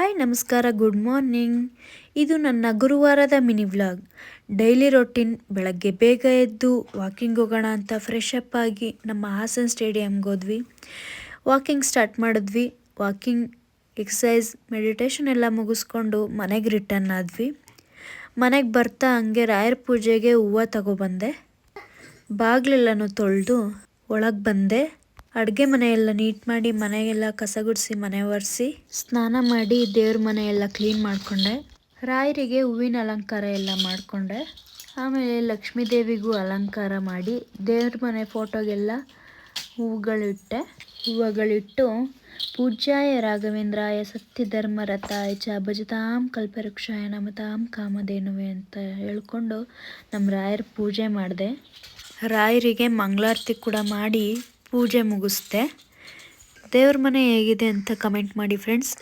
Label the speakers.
Speaker 1: Hi ನಮಸ್ಕಾರ, good morning. ಇದು ನನ್ನ ಗುರುವಾರದ ಮಿನಿ ವ್ಲಾಗ್. Daily routine. ಬೆಳಗ್ಗೆ ಬೇಗ ಎದ್ದು ವಾಕಿಂಗ್ ಹೋಗೋಣ ಅಂತ ಫ್ರೆಶ್ ಅಪ್ ಆಗಿ ನಮ್ಮ ಹಾಸನ್ ಸ್ಟೇಡಿಯಮ್ಗೆ ಹೋದ್ವಿ. ವಾಕಿಂಗ್ ಸ್ಟಾರ್ಟ್ ಮಾಡಿದ್ವಿ. ವಾಕಿಂಗ್, ಎಕ್ಸಸೈಸ್, ಮೆಡಿಟೇಷನ್ ಎಲ್ಲ ಮುಗಿಸ್ಕೊಂಡು ಮನೆಗೆ ರಿಟರ್ನ್ ಆದ್ವಿ. ಮನೆಗೆ ಬರ್ತಾ ಹಂಗೆ ರಾಯರ ಪೂಜೆಗೆ ಹೂವು ತಗೊಬಂದೆ. ಬಾಗಿಲೆಲ್ಲನೂ ತೊಳೆದು ಒಳಗೆ ಬಂದೆ. ಅಡುಗೆ ಮನೆಯೆಲ್ಲ ನೀಟ್ ಮಾಡಿ, ಮನೆಯೆಲ್ಲ ಕಸ ಗುಡಿಸಿ, ಮನೆ ಒರೆಸಿ, ಸ್ನಾನ ಮಾಡಿ, ದೇವ್ರ ಮನೆಯೆಲ್ಲ ಕ್ಲೀನ್ ಮಾಡಿಕೊಂಡೆ. ರಾಯರಿಗೆ ಹೂವಿನ ಅಲಂಕಾರ ಎಲ್ಲ ಮಾಡಿಕೊಂಡೆ. ಆಮೇಲೆ ಲಕ್ಷ್ಮೀ ದೇವಿಗೂ ಅಲಂಕಾರ ಮಾಡಿ, ದೇವ್ರ ಮನೆ ಫೋಟೋಗೆಲ್ಲ ಹೂವುಗಳಿಟ್ಟು ಪೂಜ್ಯಾಯ ರಾಘವೇಂದ್ರಾಯ ಸತ್ಯಧರ್ಮರತಾಯ ಚ ಭಜತಾಂ ಕಲ್ಪವೃಕ್ಷಾಯ ನಮತಾಂ ಕಾಮಧೇನುವೆ ಅಂತ ಹೇಳ್ಕೊಂಡು ನಮ್ಮ ರಾಯರ ಪೂಜೆ ಮಾಡಿದೆ. ರಾಯರಿಗೆ ಮಂಗಳಾರತಿ ಕೂಡ ಮಾಡಿ ಪೂಜೆ ಮುಗಿಸ್ದೆ. ದೇವ್ರ ಮನೆ ಹೇಗಿದೆ ಅಂತ ಕಮೆಂಟ್ ಮಾಡಿ ಫ್ರೆಂಡ್ಸ್.